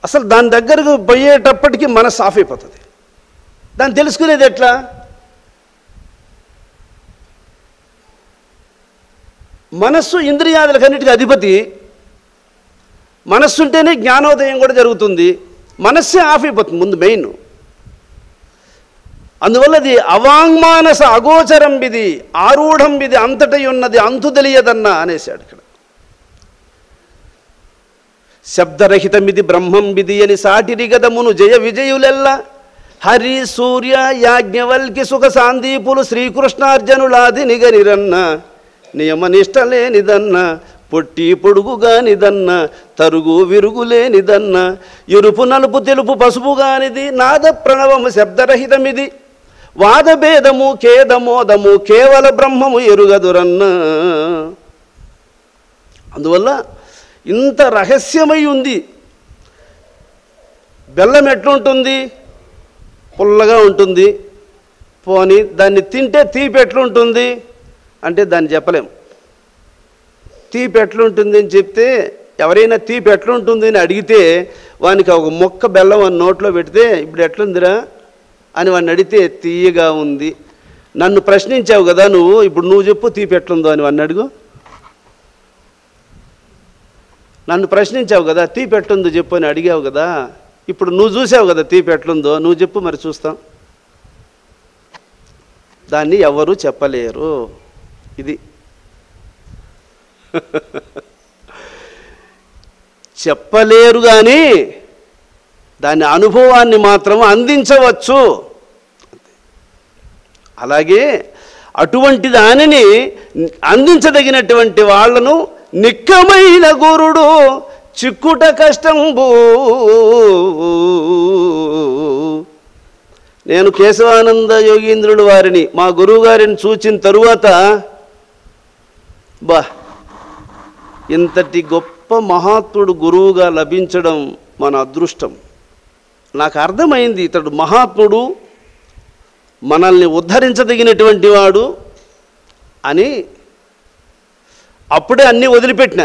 అసలు దాని దగ్గరకు పోయేటప్పటికీ మనస్సు ఆఫ్ అయిపోతుంది. దాన్ని తెలుసుకునేది ఎట్లా? మనస్సు ఇంద్రియాదులకన్నిటికీ అధిపతి. మనస్సు ఉంటేనే జ్ఞానోదయం కూడా జరుగుతుంది. మనస్సే ఆఫ్ అయిపోతుంది ముందు మెయిన్. అందువల్ల అది అవాంగ్మానస అగోచరం బిది, ఆరూఢం బిది, అంతటై ఉన్నది అంతు తెలియదన్నా అనేసాడు ఇక్కడ. శబ్దరహితమిది బ్రహ్మం బిది అని సాటిరిగదమును జయ విజయులెల్ల, హరి సూర్య యాజ్ఞవల్కి సుఖ సాందీపులు శ్రీకృష్ణార్జునులాది నిగనిరన్న, నియమనిష్టలేనిదన్న, పొట్టి పొడుగుగానిదన్న, తరుగు విరుగులేనిదన్న, ఎరుపు నలుపు తెలుపు పసుపుగానిది, నాద ప్రణవము శబ్దరహితమిది, వాదభేదము ఖేదమోదము కేవల బ్రహ్మము ఎరుగదురన్న. అందువల్ల ఇంత రహస్యమై ఉంది. బెల్లం ఎట్లుంటుంది? పుల్లగా ఉంటుంది. పోనీ దాన్ని తింటే తీపి ఎట్లుంటుంది అంటే దాన్ని చెప్పలేం. తీపి ఎట్లుంటుంది అని చెప్తే, ఎవరైనా తీపి ఎట్లుంటుంది అని అడిగితే వానికి ఒక మొక్క బెల్లం అని నోట్లో పెడితే ఇప్పుడు ఎట్లుందిరా అని వాడిని అడిగితే తీయగా ఉంది. నన్ను ప్రశ్నించావు కదా నువ్వు, ఇప్పుడు నువ్వు చెప్పు తీపి ఎట్లుందో అని వాడిని అడుగు. నన్ను ప్రశ్నించావు కదా తీపి ఎట్లుందో చెప్పు అని అడిగావు కదా, ఇప్పుడు నువ్వు చూసావు కదా తీపి ఎట్లుందో, నువ్వు చెప్పు మరి చూస్తాం. దాన్ని ఎవరు చెప్పలేరు. ఇది చెప్పలేరు కానీ దాని అనుభవాన్ని మాత్రం అందించవచ్చు. అలాగే అటువంటి దానిని అందించదగినటువంటి వాళ్ళను నిక్కమైన గురుడు చిక్కుట కష్టంబు. నేను కేశవానంద యోగీంద్రుడు వారిని, మా గురువుగారిని చూచిన తరువాత ఇంతటి గొప్ప మహాత్ముడు గురువుగా లభించడం మన అదృష్టం. నాకు అర్థమైంది ఇతడు మహాత్ముడు, మనల్ని ఉద్ధరించదగినటువంటి వాడు అని. అప్పుడే అన్నీ వదిలిపెట్టిన.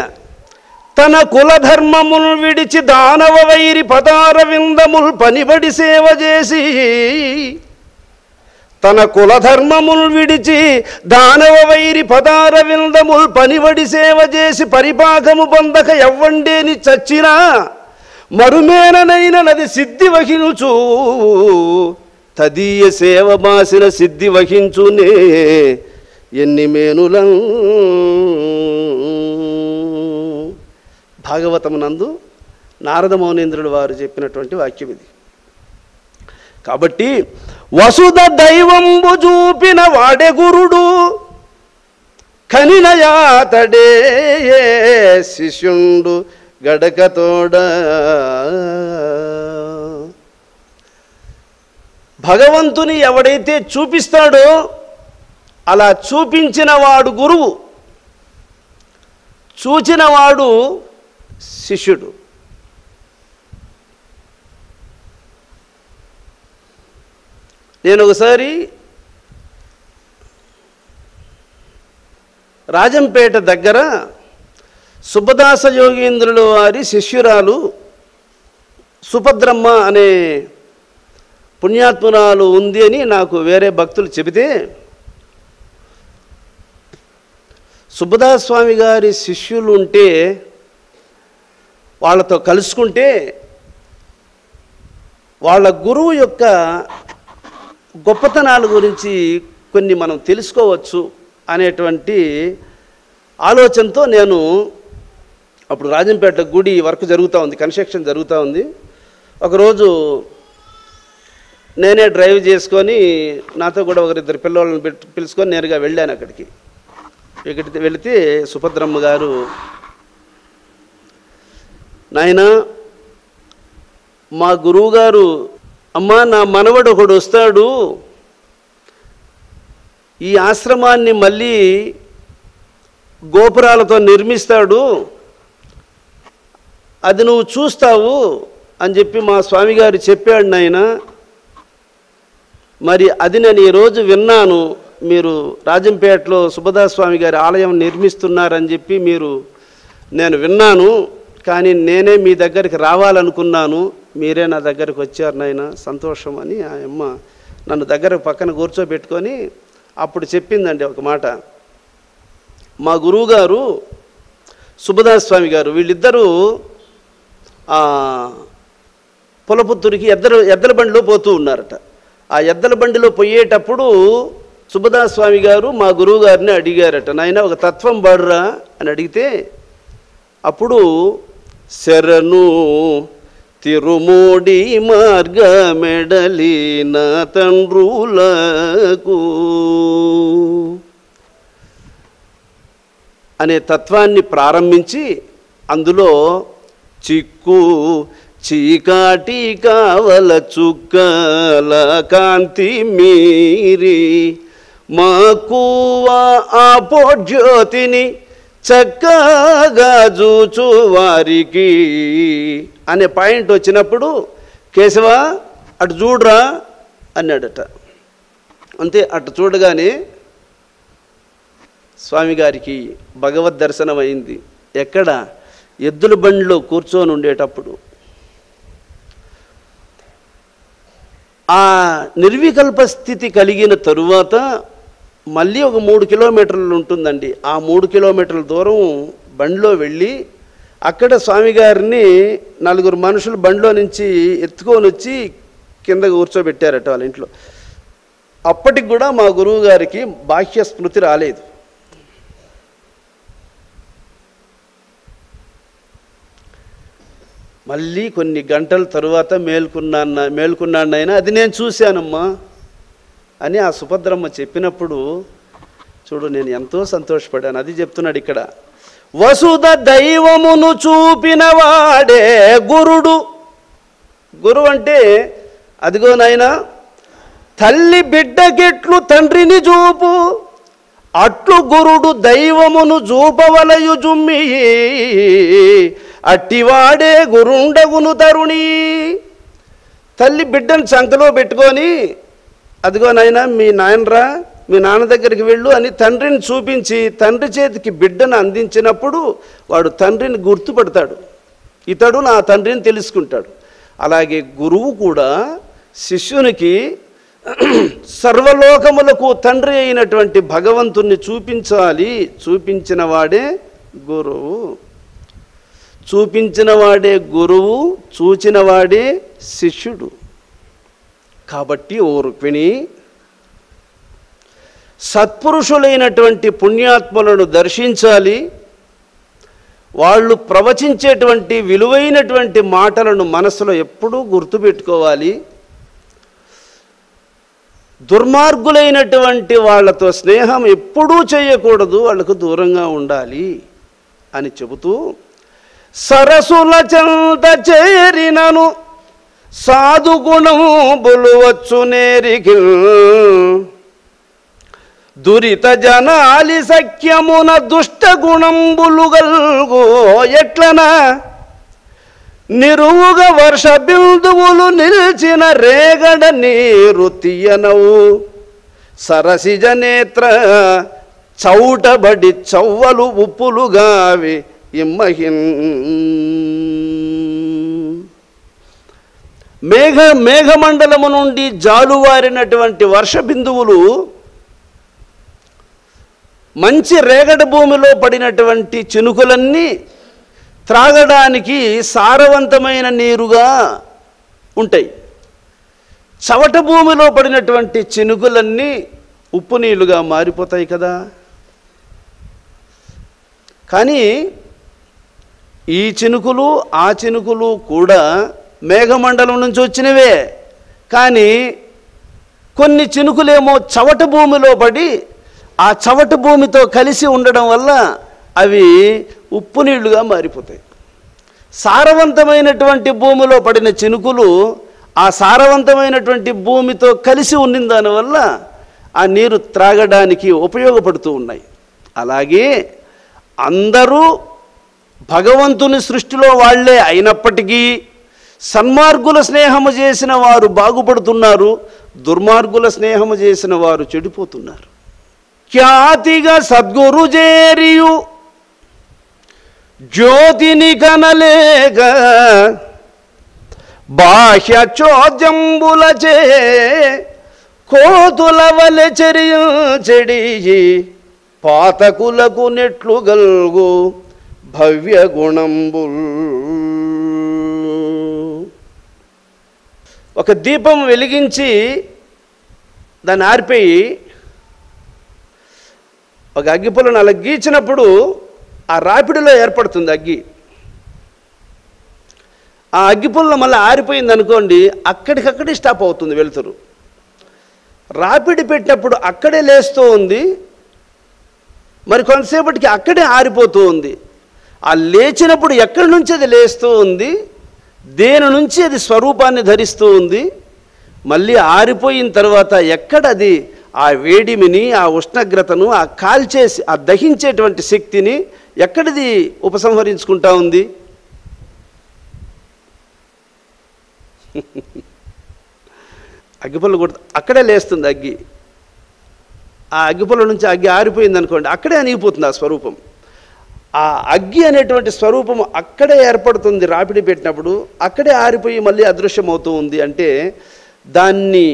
తన కులధర్మములు విడిచి దానవ వైరి పదార విందముల్ పనిబడి సేవ చేసి, తన కులధర్మములు విడిచి దానవ వైరి పదార విందముల్ పనిబడి సేవ చేసి, పరిపాకము పొందక ఎవ్వండేని చచ్చినా మరుమేననైన నది సిద్ధి వహించు తదీయ సేవ బాసిన సిద్ధి వహించునే ఎన్ని మేనులం. భాగవతమునందు నారద మౌనేంద్రుడు వారు చెప్పినటువంటి వాక్యం ఇది. కాబట్టి వసుధ దైవంబు చూపిన వాడే గురుడు కనినయాతడే శిష్యుండు గడకతోడ. భగవంతుని ఎవడైతే చూపిస్తాడో అలా చూపించిన వాడు గురువు, చూచినవాడు శిష్యుడు. నేను ఒకసారి రాజంపేట దగ్గర సుబ్బదాస యోగీంద్రుల వారి శిష్యురాలు సుభద్రమ్మ అనే పుణ్యాత్మురాలు ఉంది అని నాకు వేరే భక్తులు చెబితే, సుబ్బదాస స్వామి గారి శిష్యులు ఉంటే వాళ్ళతో కలుసుకుంటే వాళ్ళ గురువు యొక్క గొప్పతనాల గురించి కొన్ని మనం తెలుసుకోవచ్చు అనేటువంటి ఆలోచనతో నేను అప్పుడు రాజంపేట గుడి వర్క్ జరుగుతూ ఉంది, కన్స్ట్రక్షన్ జరుగుతూ ఉంది. ఒకరోజు నేనే డ్రైవ్ చేసుకొని నాతో కూడా ఒకరిద్దరు పిల్లవాళ్ళని పిలుచుకొని నేరుగా వెళ్ళాను అక్కడికి. వెళితే సుభద్రమ్మ గారు, నాయన మా గురువుగారు, అమ్మా నా మనవడు ఒకడు వస్తాడు, ఈ ఆశ్రమాన్ని మళ్ళీ గోపురాలతో నిర్మిస్తాడు, అది నువ్వు చూస్తావు అని చెప్పి మా స్వామిగారు చెప్పాడు నాయన. మరి అది నేను ఈరోజు విన్నాను, మీరు రాజంపేటలో సుబ్బదాస స్వామి గారి ఆలయం నిర్మిస్తున్నారని చెప్పి నేను విన్నాను. కానీ నేనే మీ దగ్గరికి రావాలనుకున్నాను, మీరే నా దగ్గరికి వచ్చారు నాయన, సంతోషం అని ఆ అమ్మ నన్ను దగ్గర పక్కన కూర్చోబెట్టుకొని అప్పుడు చెప్పిందండి ఒక మాట. మా గురువుగారు సుబ్బదాస స్వామి గారు వీళ్ళిద్దరూ పులపుత్తూరికి ఎద్దల బండిలో పోతూ ఉన్నారట. ఆ ఎద్దల బండిలో పోయేటప్పుడు సుబ్బదాస స్వామి గారు మా గురువు గారిని అడిగారట, నాయన ఒక తత్వం పాడురా అని అడిగితే, అప్పుడు శరణు తిరుమూడి మార్గమెడలిన తండ్రులకు అనే తత్వాన్ని ప్రారంభించి అందులో చిక్కు చీకాటి కావల చుక్కల కాంతి మీరి మాకువ ఆపోజ్యోతిని చక్కగా చూచు వారికి అనే పాయింట్ వచ్చినప్పుడు, కేశవ అటు చూడరా అన్నాడట. అంతే, అటు చూడగానే స్వామిగారికి భగవద్ దర్శనం అయింది. ఎక్కడ? ఎద్దుల బండిలో కూర్చొని ఉండేటప్పుడు. ఆ నిర్వికల్ప స్థితి కలిగిన తరువాత మళ్ళీ ఒక 3 కిలోమీటర్లు ఉంటుందండి. ఆ 3 కిలోమీటర్ల దూరం బండిలో వెళ్ళి అక్కడ స్వామిగారిని 4 మనుషులు బండిలో నుంచి ఎత్తుకొని వచ్చి కింద కూర్చోబెట్టారట వాళ్ళ ఇంట్లో. అప్పటికి కూడా మా గురువు గారికి బాహ్య స్మృతి రాలేదు. మళ్ళీ కొన్ని గంటల తరువాత మేల్కున్నాను అయినా అది నేను చూశానమ్మా అని ఆ సుభద్రమ్మ చెప్పినప్పుడు చూడు నేను ఎంతో సంతోషపడాను. అది చెప్తున్నాడు ఇక్కడ. వసుధ దైవమును చూపిన వాడే గురుడు. గురువు అంటే అదిగో నాయనా, తల్లి బిడ్డకెట్లు తండ్రిని చూపు అట్లు గురుడు దైవమును చూపవలయు జుమ్మి అట్టివాడే గురుండగును తరుణి. తల్లి బిడ్డను చంకలో పెట్టుకొని, అదిగో నాయనా మీ నాయనరా, మీ నాన్న దగ్గరికి వెళ్ళు అని తండ్రిని చూపించి తండ్రి చేతికి బిడ్డను అందించినప్పుడు వాడు తండ్రిని గుర్తుపడతాడు, ఇతడు నా తండ్రిని తెలుసుకుంటాడు. అలాగే గురువు కూడా శిష్యునికి సర్వలోకములకు తండ్రి అయినటువంటి భగవంతుణ్ణి చూపించాలి. చూపించిన వాడే గురువు. చూపించిన వాడే గురువు, చూచిన వాడే శిష్యుడు. కాబట్టి ఓ రుక్మిణి, సత్పురుషులైనటువంటి పుణ్యాత్ములను దర్శించాలి. వాళ్ళు ప్రవచించేటువంటి విలువైనటువంటి మాటలను మనసులో ఎప్పుడూ గుర్తుపెట్టుకోవాలి. దుర్మార్గులైనటువంటి వాళ్ళతో స్నేహం ఎప్పుడూ చేయకూడదు, వాళ్ళకు దూరంగా ఉండాలి అని చెబుతూ, సరసుల చెంత చేరినను సాధుగుణము బులువచ్చు నేరికి, దురిత జనాలి సఖ్యమున దుష్ట గుణంబులుగల్గో ఎట్లన, నిరువుగా వర్ష బిందువులు నిలిచిన రేగడ నీరు తీయనవు, సరసిజ నేత్ర చౌటబడి చవ్వలు ఉప్పులుగావి ఇమ్మహిన్. మేఘమండలము నుండి జాలువారినటువంటి వర్ష బిందువులు మంచి రేగడ భూమిలో పడినటువంటి చినుకులన్నీ త్రాగడానికి సారవంతమైన నీరుగా ఉంటాయి. చవట భూమిలో పడినటువంటి చినుకులన్నీ ఉప్పు నీళ్లుగా మారిపోతాయి కదా. కానీ ఈ చినుకులు ఆ చినుకులు కూడా మేఘమండలం నుంచి వచ్చినవే. కానీ కొన్ని చినుకులేమో చవట భూమిలో పడి ఆ చవట భూమితో కలిసి ఉండడం వల్ల అవి ఉప్పు నీళ్లుగా మారిపోతాయి. సారవంతమైనటువంటి భూమిలో పడిన చినుకులు ఆ సారవంతమైనటువంటి భూమితో కలిసి ఉన్న దానివల్ల ఆ నీరు త్రాగడానికి ఉపయోగపడుతూ ఉన్నాయి. అలాగే అందరూ భగవంతుని సృష్టిలో వాళ్లే అయినప్పటికీ సన్మార్గుల స్నేహము చేసిన వారు బాగుపడుతున్నారు, దుర్మార్గుల స్నేహము చేసిన వారు చెడిపోతున్నారు. ఖ్యాతిగా సద్గురు చేరియు జ్యోతిని కనలేక బాహ్య చోద్యంబులచే కోతుల వలె చెడి పాతకులకు నెట్లు గల్గు భవ్య గుణంబుల్. ఒక దీపం వెలిగించి దాన్ని ఆర్పేయి ఒక అగ్గిపుల్లను అలా గీచినప్పుడు ఆ రాపిడిలో ఏర్పడుతుంది అగ్గి. ఆ అగ్గిపుల్ల మళ్ళీ ఆరిపోయింది అనుకోండి, అక్కడికక్కడే స్టాప్ అవుతుంది వెలుతురు. రాపిడి పెట్టినప్పుడు అక్కడే లేస్తూ ఉంది, మరి కొంతసేపటికి అక్కడే ఆరిపోతూ ఉంది. ఆ లేచినప్పుడు ఎక్కడి నుంచి అది లేస్తూ ఉంది, దేని నుంచి అది స్వరూపాన్ని ధరిస్తూ ఉంది, మళ్ళీ ఆరిపోయిన తర్వాత ఎక్కడది ఆ వేడిమిని, ఆ ఉష్ణోగ్రతను, ఆ కాల్చేసి ఆ దహించేటువంటి శక్తిని ఎక్కడిది ఉపసంహరించుకుంటా ఉంది? అగ్గిపుల్ల కొడుతూ అక్కడే లేస్తుంది అగ్గి. ఆ అగ్గిపుల్ల నుంచి అగ్గి ఆరిపోయింది అనుకోండి, అక్కడే అణిగిపోతుంది ఆ స్వరూపం. ఆ అగ్గి అనేటువంటి స్వరూపం అక్కడే ఏర్పడుతుంది రాపిడి పెట్టినప్పుడు, అక్కడే ఆరిపోయి మళ్ళీ అదృశ్యమవుతూ ఉంది. అంటే దాన్ని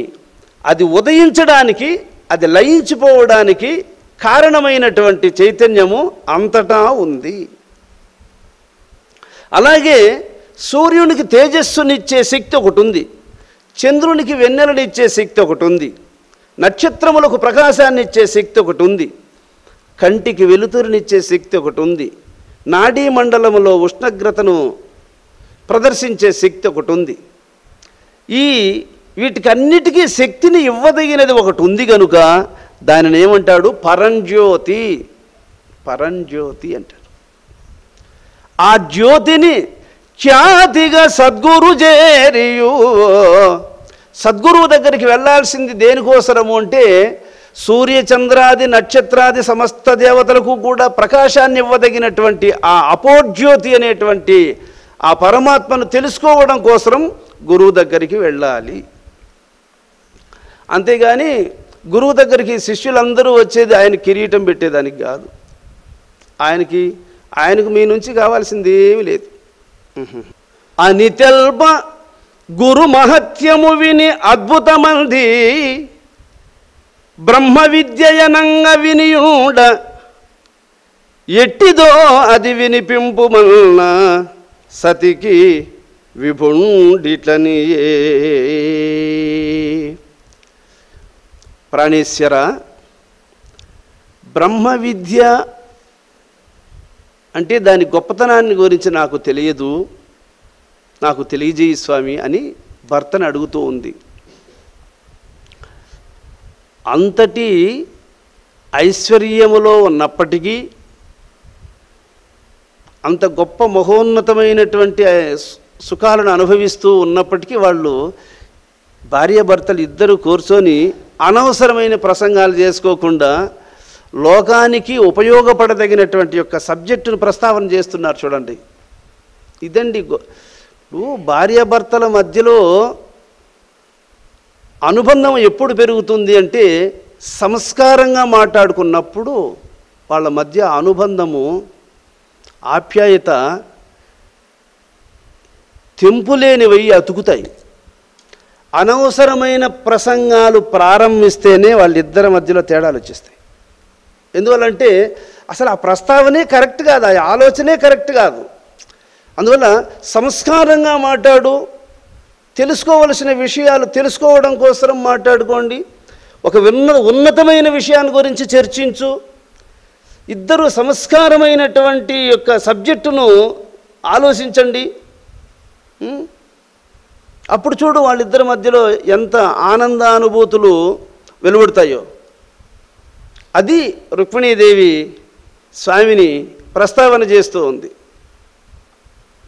అది ఉదయించడానికి, అది లయించిపోవడానికి కారణమైనటువంటి చైతన్యము అంతటా ఉంది. అలాగే సూర్యునికి తేజస్సునిచ్చే శక్తి ఒకటి ఉంది, చంద్రునికి వెన్నెలనిచ్చే శక్తి ఒకటి ఉంది, నక్షత్రములకు ప్రకాశాన్ని ఇచ్చే శక్తి ఒకటి ఉంది, కంటికి వెలుతురునిచ్చే శక్తి ఒకటి ఉంది, నాడీ మండలములో ఉష్ణోగ్రతను ప్రదర్శించే శక్తి ఒకటి ఉంది. వీటికన్నిటికీ శక్తిని ఇవ్వదగినది ఒకటి ఉంది కనుక దానిని ఏమంటాడు? పరంజ్యోతి. పరంజ్యోతి అంటారు. ఆ జ్యోతిని ఖ్యాతిగా సద్గురు చేరియు. సద్గురువు దగ్గరికి వెళ్ళాల్సింది దేనికోసరము అంటే సూర్యచంద్రాది నక్షత్రాది సమస్త దేవతలకు కూడా ప్రకాశాన్ని ఇవ్వదగినటువంటి ఆ అపోజ్యోతి అనేటువంటి ఆ పరమాత్మను తెలుసుకోవడం కోసం గురువు దగ్గరికి వెళ్ళాలి. అంతేగాని గురువు దగ్గరికి శిష్యులందరూ వచ్చేది ఆయన కిరీటం పెట్టేదానికి కాదు. ఆయనకు మీ నుంచి కావాల్సింది ఏమీ లేదు. అని తెల్ప గురు మహత్యము విని అద్భుతమంది బ్రహ్మ విద్యయనంగ వినియుడ ఎట్టిదో అది వినిపింపుమల్న సతికి విభుండిట్లనియే. ప్రాణేశ్వర, బ్రహ్మ విద్య అంటే దాని గొప్పతనాన్ని గురించి నాకు తెలియదు, నాకు తెలియజేయి స్వామి అని భర్తను అడుగుతూ ఉంది. అంతటి ఐశ్వర్యములో ఉన్నప్పటికీ, అంత గొప్ప మహోన్నతమైనటువంటి సుఖాలను అనుభవిస్తూ ఉన్నప్పటికీ వాళ్ళు భార్యాభర్తలు ఇద్దరు కూర్చొని అనవసరమైన ప్రసంగాలు చేసుకోకుండా లోకానికి ఉపయోగపడదగినటువంటి యొక్క సబ్జెక్టును ప్రస్తావన చేస్తున్నారు. చూడండి, ఇదండి భార్యాభర్తల మధ్యలో అనుబంధం ఎప్పుడు పెరుగుతుంది అంటే సంస్కారంగా మాట్లాడుకున్నప్పుడు వాళ్ళ మధ్య అనుబంధము, ఆప్యాయత తెంపులేనివై అతుకుతాయి. అనవసరమైన ప్రసంగాలు ప్రారంభిస్తేనే వాళ్ళిద్దరి మధ్యలో తేడాలు వచ్చేస్తాయి. ఎందువల్లంటే అసలు ఆ ప్రస్తావనే కరెక్ట్ కాదు, ఆ ఆలోచనే కరెక్ట్ కాదు. అందువల్ల సంస్కారంగా మాట్లాడు, తెలుసుకోవలసిన విషయాలు తెలుసుకోవడం కోసం మాట్లాడుకోండి, ఒక ఉన్నతమైన విషయాన్ని గురించి చర్చించు. ఇద్దరు సంస్కారమైనటువంటి యొక్క సబ్జెక్టును ఆలోచించండి. అప్పుడు చూడు వాళ్ళిద్దరి మధ్యలో ఎంత ఆనందానుభూతులు వెలువడతాయో. అది రుక్మిణీదేవి స్వామిని ప్రస్తావన చేస్తూ ఉంది.